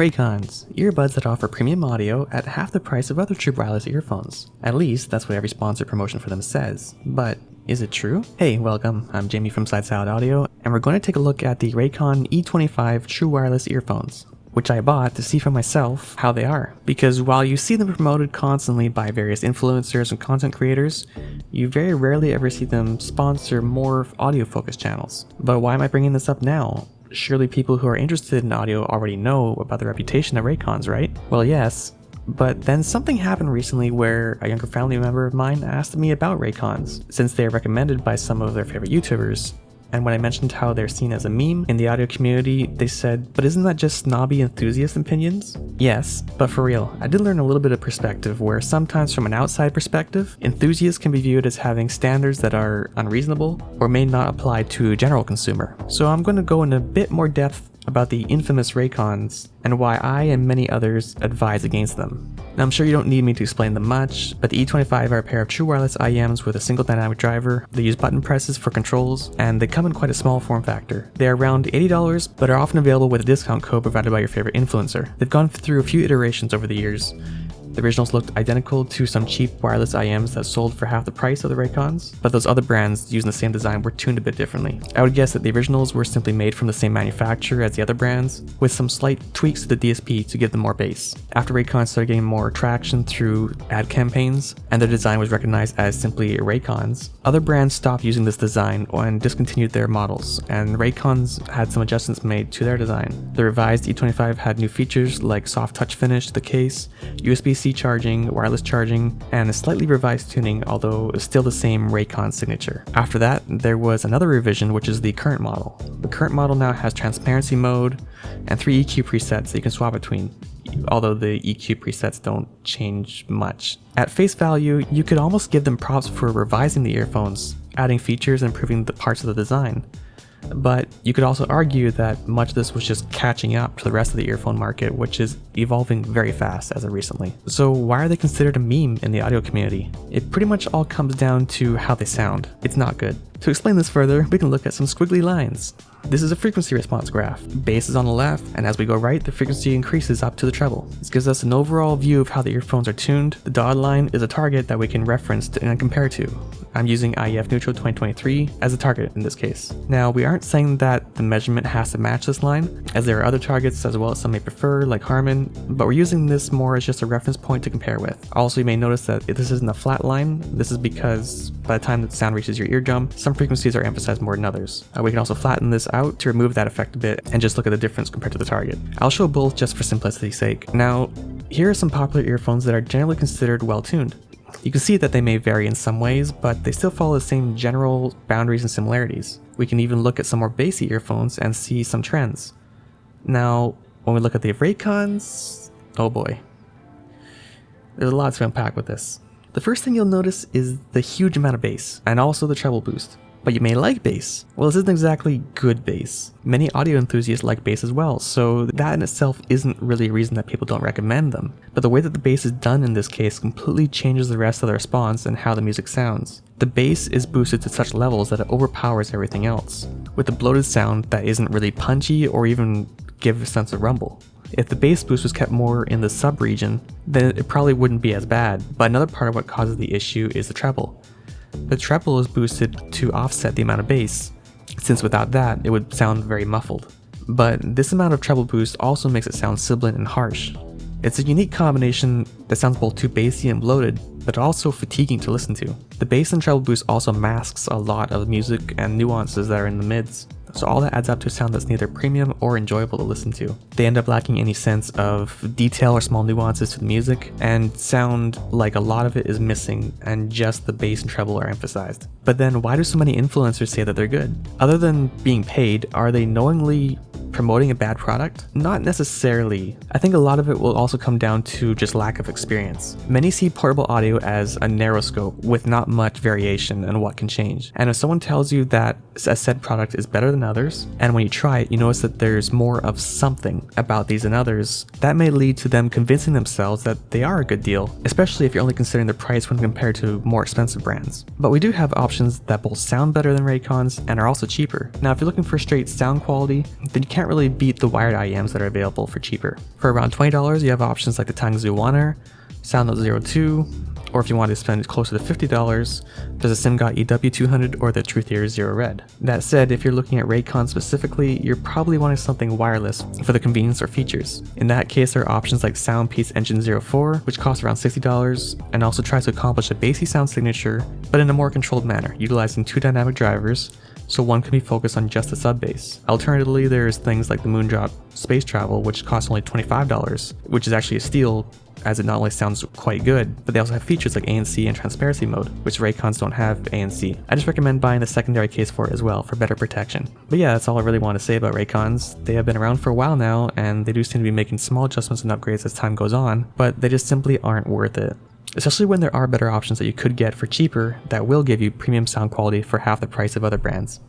Raycons, earbuds that offer premium audio at half the price of other true wireless earphones. At least, that's what every sponsored promotion for them says. But is it true? Hey, welcome, I'm Jamie from Side Salad Audio, and we're going to take a look at the Raycon E25 true wireless earphones, which I bought to see for myself how they are. Because while you see them promoted constantly by various influencers and content creators, you very rarely ever see them sponsor more audio-focused channels. But why am I bringing this up now? Surely people who are interested in audio already know about the reputation of Raycons, right? Well, yes, but then something happened recently where a younger family member of mine asked me about Raycons, since they are recommended by some of their favorite YouTubers. And when I mentioned how they're seen as a meme in the audio community, they said, but isn't that just snobby enthusiast opinions? Yes, but for real, I did learn a little bit of perspective where sometimes from an outside perspective, enthusiasts can be viewed as having standards that are unreasonable or may not apply to a general consumer. So I'm going to go in a bit more depth about the infamous Raycons and why I and many others advise against them. Now I'm sure you don't need me to explain them much, but the E25 are a pair of true wireless IEMs with a single dynamic driver. They use button presses for controls, and they come in quite a small form factor. They are around $80, but are often available with a discount code provided by your favorite influencer. They've gone through a few iterations over the years. The originals looked identical to some cheap wireless IEMs that sold for half the price of the Raycons, but those other brands using the same design were tuned a bit differently. I would guess that the originals were simply made from the same manufacturer as the other brands, with some slight tweaks to the DSP to give them more bass. After Raycons started getting more traction through ad campaigns, and their design was recognized as simply Raycons, other brands stopped using this design and discontinued their models, and Raycons had some adjustments made to their design. The revised E25 had new features like soft touch finish to the case, USB-C charging, wireless charging, and a slightly revised tuning, although it's still the same Raycon signature. After that, there was another revision, which is the current model. The current model now has transparency mode and 3 EQ presets that you can swap between, although the EQ presets don't change much. At face value, you could almost give them props for revising the earphones, adding features and improving the parts of the design. But you could also argue that much of this was just catching up to the rest of the earphone market, which is evolving very fast as of recently. So why are they considered a meme in the audio community? It pretty much all comes down to how they sound. It's not good. To explain this further, we can look at some squiggly lines. This is a frequency response graph. Bass is on the left, and as we go right, the frequency increases up to the treble. This gives us an overall view of how the earphones are tuned. The dotted line is a target that we can reference and compare to. I'm using IEF Neutral 2023 as a target in this case. Now, we aren't saying that the measurement has to match this line, as there are other targets as well as some may prefer, like Harman, but we're using this more as just a reference point to compare with. Also, you may notice that if this isn't a flat line, this is because by the time the sound reaches your eardrum, some frequencies are emphasized more than others. We can also flatten this out to remove that effect a bit and just look at the difference compared to the target. I'll show both just for simplicity's sake. Now, here are some popular earphones that are generally considered well tuned. You can see that they may vary in some ways, but they still follow the same general boundaries and similarities. We can even look at some more bassy earphones and see some trends. Now, when we look at the Raycons, oh boy, there's a lot to unpack with this. The first thing you'll notice is the huge amount of bass, and also the treble boost. But you may like bass. Well, this isn't exactly good bass. Many audio enthusiasts like bass as well, so that in itself isn't really a reason that people don't recommend them. But the way that the bass is done in this case completely changes the rest of the response and how the music sounds. The bass is boosted to such levels that it overpowers everything else, with a bloated sound that isn't really punchy or even give a sense of rumble. If the bass boost was kept more in the sub-region, then it probably wouldn't be as bad. But another part of what causes the issue is the treble. The treble is boosted to offset the amount of bass, since without that, it would sound very muffled. But this amount of treble boost also makes it sound sibilant and harsh. It's a unique combination that sounds both too bassy and bloated, but also fatiguing to listen to. The bass and treble boost also masks a lot of music and nuances that are in the mids, so all that adds up to a sound that's neither premium or enjoyable to listen to. They end up lacking any sense of detail or small nuances to the music, and sound like a lot of it is missing and just the bass and treble are emphasized. But then why do so many influencers say that they're good? Other than being paid, are they knowingly promoting a bad product? Not necessarily. I think a lot of it will also come down to just lack of experience. Many see portable audio as a narrow scope with not much variation in what can change. And if someone tells you that a said product is better than others, and when you try it, you notice that there's more of something about these than others, that may lead to them convincing themselves that they are a good deal, especially if you're only considering the price when compared to more expensive brands. But we do have options that both sound better than Raycons and are also cheaper. Now, if you're looking for straight sound quality, then you can't can't really beat the wired IEMs that are available for cheaper. For around $20, you have options like the Tangzhou Oner, SoundNote 02, or if you want to spend closer to $50, there's a SimGot EW200 or the Truthear Zero Red. That said, if you're looking at Raycon specifically, you're probably wanting something wireless for the convenience or features. In that case, there are options like Soundpiece Engine 04, which costs around $60 and also tries to accomplish a bassy sound signature, but in a more controlled manner, utilizing 2 dynamic drivers, so one can be focused on just the sub bass. Alternatively, there's things like the Moondrop Space Travel, which costs only $25, which is actually a steal, as it not only sounds quite good, but they also have features like ANC and transparency mode, which Raycons don't have ANC. I just recommend buying the secondary case for it as well for better protection. But yeah, that's all I really want to say about Raycons. They have been around for a while now, and they do seem to be making small adjustments and upgrades as time goes on, but they just simply aren't worth it. Especially when there are better options that you could get for cheaper that will give you premium sound quality for half the price of other brands.